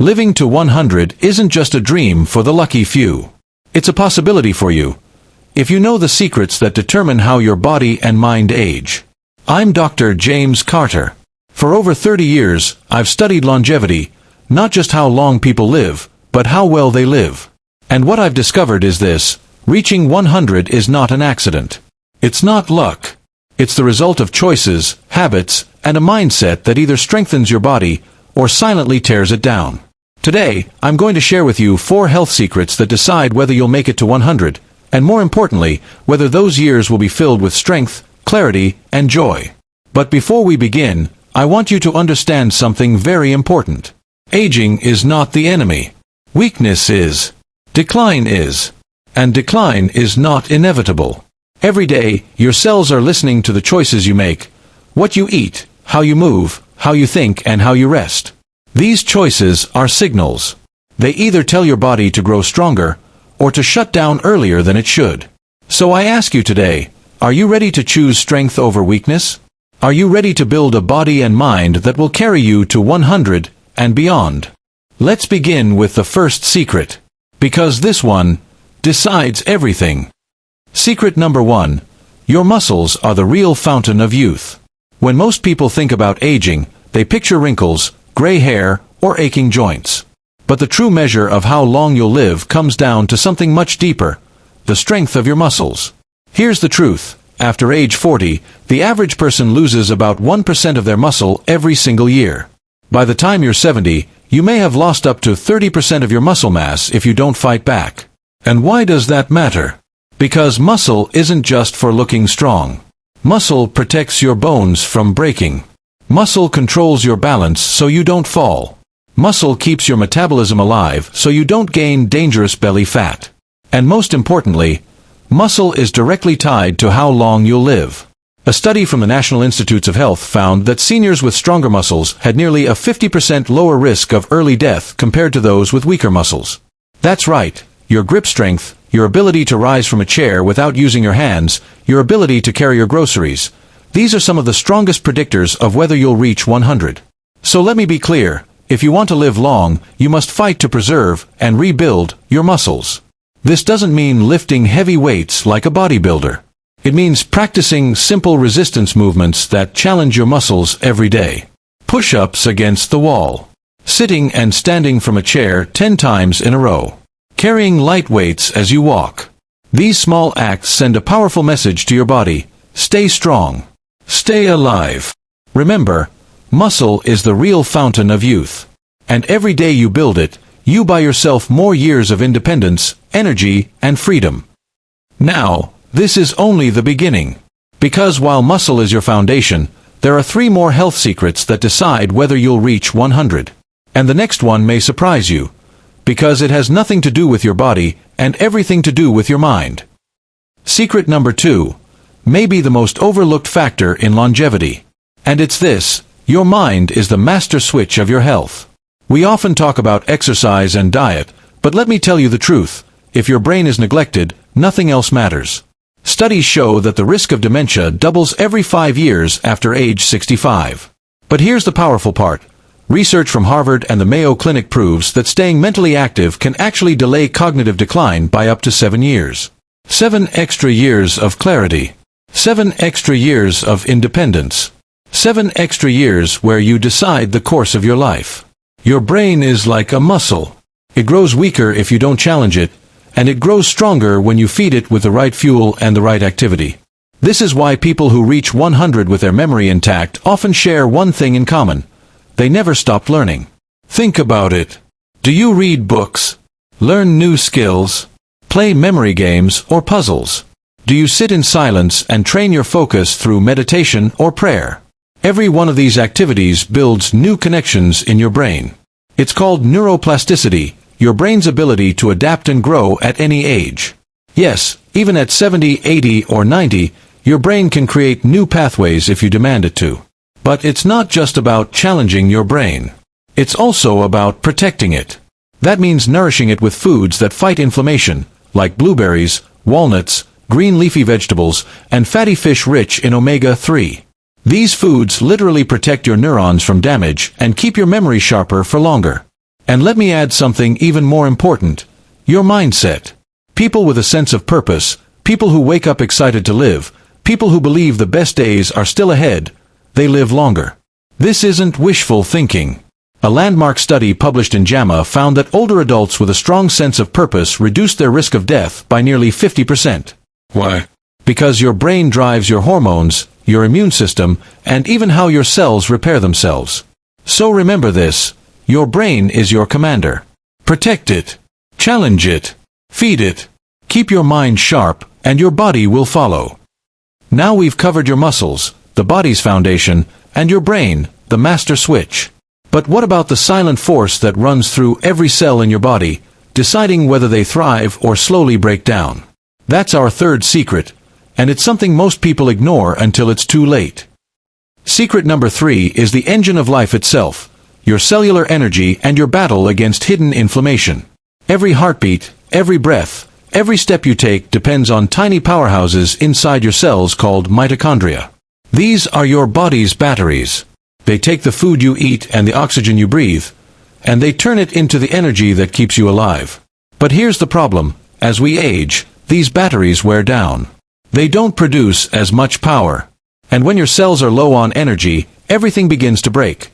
Living to 100 isn't just a dream for the lucky few. It's a possibility for you, if you know the secrets that determine how your body and mind age. I'm Dr. James Carter. For over 30 years, I've studied longevity, not just how long people live, but how well they live. And what I've discovered is this: reaching 100 is not an accident. It's not luck. It's the result of choices, habits, and a mindset that either strengthens your body or silently tears it down. Today, I'm going to share with you 4 health secrets that decide whether you'll make it to 100, and more importantly, whether those years will be filled with strength, clarity, and joy. But before we begin, I want you to understand something very important. Aging is not the enemy. Weakness is. Decline is. And decline is not inevitable. Every day, your cells are listening to the choices you make, what you eat, how you move, how you think, and how you rest. These choices are signals. They either tell your body to grow stronger, or to shut down earlier than it should. So I ask you today, are you ready to choose strength over weakness? Are you ready to build a body and mind that will carry you to 100 and beyond? Let's begin with the first secret, because this one decides everything. Secret number 1. Your muscles are the real fountain of youth. When most people think about aging, they picture wrinkles, gray hair, or aching joints. But the true measure of how long you'll live comes down to something much deeper: the strength of your muscles. Here's the truth: after age 40, the average person loses about 1% of their muscle every single year. By the time you're 70, you may have lost up to 30% of your muscle mass if you don't fight back. And why does that matter? Because muscle isn't just for looking strong. Muscle protects your bones from breaking. Muscle controls your balance so you don't fall. Muscle keeps your metabolism alive so you don't gain dangerous belly fat. And most importantly, muscle is directly tied to how long you'll live. A study from the National Institutes of Health found that seniors with stronger muscles had nearly a 50% lower risk of early death compared to those with weaker muscles. That's right, your grip strength, your ability to rise from a chair without using your hands, your ability to carry your groceries. These are some of the strongest predictors of whether you'll reach 100. So let me be clear, if you want to live long, you must fight to preserve and rebuild your muscles. This doesn't mean lifting heavy weights like a bodybuilder. It means practicing simple resistance movements that challenge your muscles every day. Push-ups against the wall. Sitting and standing from a chair 10 times in a row. Carrying light weights as you walk. These small acts send a powerful message to your body: stay strong. Stay alive. Remember, muscle is the real fountain of youth. And every day you build it, you buy yourself more years of independence, energy, and freedom. Now, this is only the beginning. Because while muscle is your foundation, there are 3 more health secrets that decide whether you'll reach 100. And the next one may surprise you, because it has nothing to do with your body and everything to do with your mind. Secret number 2 may be the most overlooked factor in longevity. And it's this: your mind is the master switch of your health. We often talk about exercise and diet, but let me tell you the truth: if your brain is neglected, nothing else matters. Studies show that the risk of dementia doubles every 5 years after age 65. But here's the powerful part. Research from Harvard and the Mayo Clinic proves that staying mentally active can actually delay cognitive decline by up to 7 years. 7 extra years of clarity. 7 extra years of independence. 7 extra years where you decide the course of your life. Your brain is like a muscle. It grows weaker if you don't challenge it, and it grows stronger when you feed it with the right fuel and the right activity. This is why people who reach 100 with their memory intact often share one thing in common: they never stopped learning. Think about it. Do you read books? Learn new skills? Play memory games or puzzles? Do you sit in silence and train your focus through meditation or prayer? Every one of these activities builds new connections in your brain. It's called neuroplasticity, your brain's ability to adapt and grow at any age. Yes, even at 70, 80, or 90, your brain can create new pathways if you demand it to. But it's not just about challenging your brain. It's also about protecting it. That means nourishing it with foods that fight inflammation, like blueberries, walnuts, green leafy vegetables, and fatty fish rich in omega-3. These foods literally protect your neurons from damage and keep your memory sharper for longer. And let me add something even more important: your mindset. People with a sense of purpose, people who wake up excited to live, people who believe the best days are still ahead, they live longer. This isn't wishful thinking. A landmark study published in JAMA found that older adults with a strong sense of purpose reduced their risk of death by nearly 50%. Why? Because your brain drives your hormones, your immune system, and even how your cells repair themselves. So remember this: your brain is your commander. Protect it. Challenge it. Feed it. Keep your mind sharp, and your body will follow. Now we've covered your muscles, the body's foundation, and your brain, the master switch. But what about the silent force that runs through every cell in your body, deciding whether they thrive or slowly break down? That's our third secret, and it's something most people ignore until it's too late. Secret number 3 is the engine of life itself, your cellular energy and your battle against hidden inflammation. Every heartbeat, every breath, every step you take depends on tiny powerhouses inside your cells called mitochondria. These are your body's batteries. They take the food you eat and the oxygen you breathe, and they turn it into the energy that keeps you alive. But here's the problem: as we age, these batteries wear down. They don't produce as much power. And when your cells are low on energy, everything begins to break.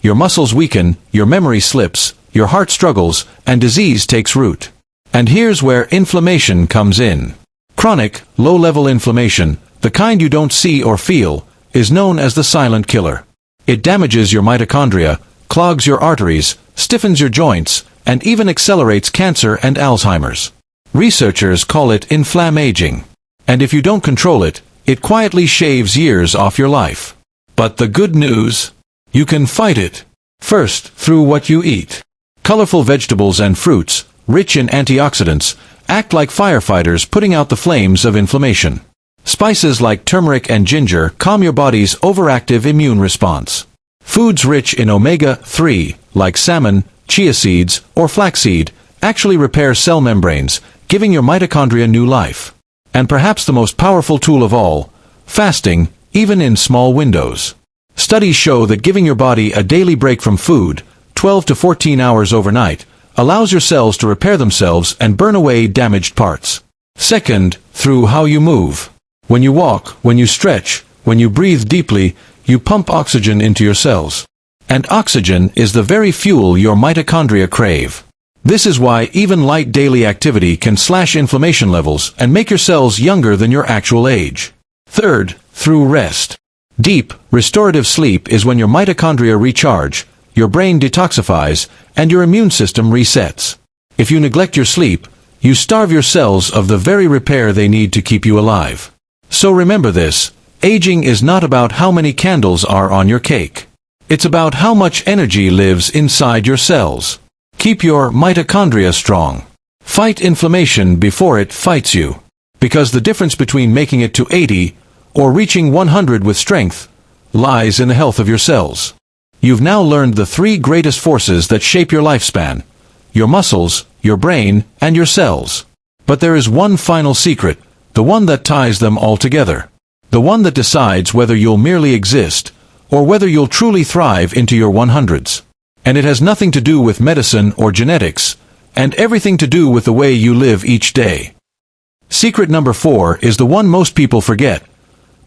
Your muscles weaken, your memory slips, your heart struggles, and disease takes root. And here's where inflammation comes in. Chronic, low-level inflammation, the kind you don't see or feel, is known as the silent killer. It damages your mitochondria, clogs your arteries, stiffens your joints, and even accelerates cancer and Alzheimer's. Researchers call it inflammaging. And if you don't control it, it quietly shaves years off your life. But the good news? You can fight it. First, through what you eat. Colorful vegetables and fruits, rich in antioxidants, act like firefighters putting out the flames of inflammation. Spices like turmeric and ginger calm your body's overactive immune response. Foods rich in omega-3, like salmon, chia seeds, or flaxseed, actually repair cell membranes, giving your mitochondria new life. And perhaps the most powerful tool of all, fasting, even in small windows. Studies show that giving your body a daily break from food, 12 to 14 hours overnight, allows your cells to repair themselves and burn away damaged parts. Second, through how you move. When you walk, when you stretch, when you breathe deeply, you pump oxygen into your cells. And oxygen is the very fuel your mitochondria crave. This is why even light daily activity can slash inflammation levels and make your cells younger than your actual age. Third, through rest. Deep, restorative sleep is when your mitochondria recharge, your brain detoxifies, and your immune system resets. If you neglect your sleep, you starve your cells of the very repair they need to keep you alive. So remember this: aging is not about how many candles are on your cake. It's about how much energy lives inside your cells. Keep your mitochondria strong. Fight inflammation before it fights you. Because the difference between making it to 80 or reaching 100 with strength lies in the health of your cells. You've now learned the 3 greatest forces that shape your lifespan: your muscles, your brain, and your cells. But there is one final secret, the one that ties them all together. The one that decides whether you'll merely exist, or whether you'll truly thrive into your 100s. And it has nothing to do with medicine or genetics, and everything to do with the way you live each day. Secret number 4 is the one most people forget,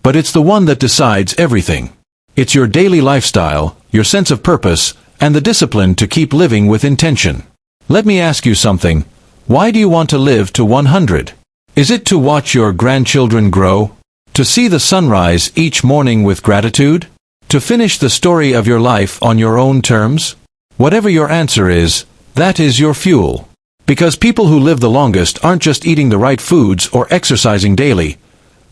but it's the one that decides everything. It's your daily lifestyle, your sense of purpose, and the discipline to keep living with intention. Let me ask you something. Why do you want to live to 100? Is it to watch your grandchildren grow? To see the sunrise each morning with gratitude? To finish the story of your life on your own terms? Whatever your answer is, that is your fuel. Because people who live the longest aren't just eating the right foods or exercising daily.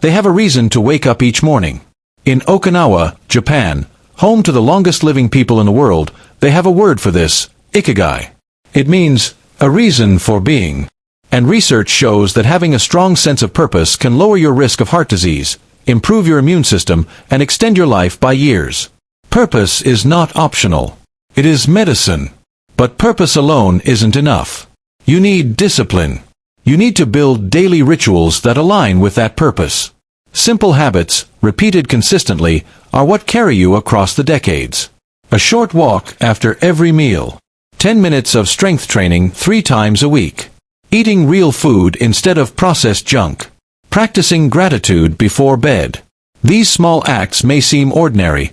They have a reason to wake up each morning. In Okinawa, Japan, home to the longest living people in the world, they have a word for this: ikigai. It means a reason for being. And research shows that having a strong sense of purpose can lower your risk of heart disease, improve your immune system, and extend your life by years. Purpose is not optional. It is medicine. But purpose alone isn't enough. You need discipline. You need to build daily rituals that align with that purpose. Simple habits, repeated consistently, are what carry you across the decades. A short walk after every meal. 10 minutes of strength training 3 times a week. Eating real food instead of processed junk. Practicing gratitude before bed. These small acts may seem ordinary,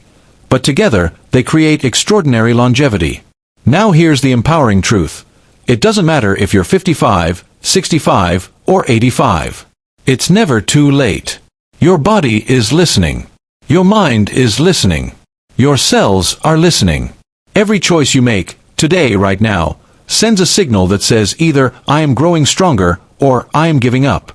but together they create extraordinary longevity. Now here's the empowering truth. It doesn't matter if you're 55, 65, or 85. It's never too late. Your body is listening. Your mind is listening. Your cells are listening. Every choice you make, today, right now, sends a signal that says either I am growing stronger or I am giving up.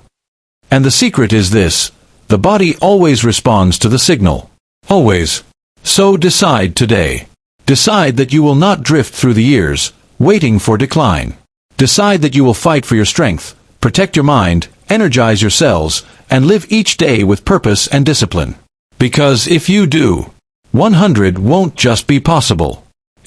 And the secret is this: the body always responds to the signal. Always. So decide today. Decide that you will not drift through the years, waiting for decline. Decide that you will fight for your strength, protect your mind, energize your cells, and live each day with purpose and discipline. Because if you do, 100 won't just be possible.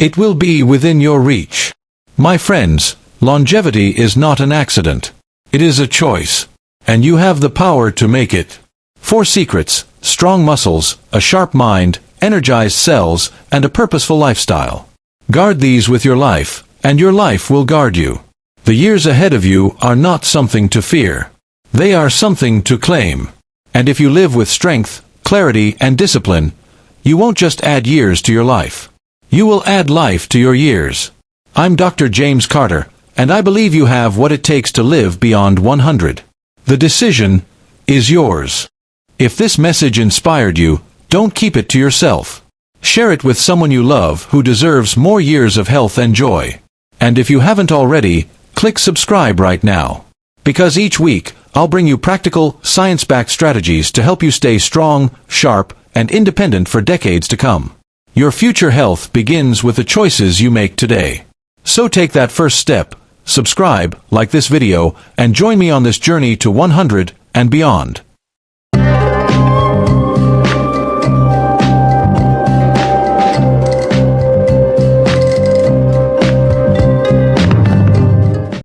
It will be within your reach. My friends, longevity is not an accident. It is a choice. And you have the power to make it. 4 secrets: strong muscles, a sharp mind, energized cells, and a purposeful lifestyle. Guard these with your life, and your life will guard you. The years ahead of you are not something to fear. They are something to claim. And if you live with strength, clarity, and discipline, you won't just add years to your life. You will add life to your years. I'm Dr. James Carter, and I believe you have what it takes to live beyond 100. The decision is yours. If this message inspired you, don't keep it to yourself. Share it with someone you love who deserves more years of health and joy. And if you haven't already, click subscribe right now. Because each week, I'll bring you practical, science-backed strategies to help you stay strong, sharp, and independent for decades to come. Your future health begins with the choices you make today. So take that first step, subscribe, like this video, and join me on this journey to 100 and beyond.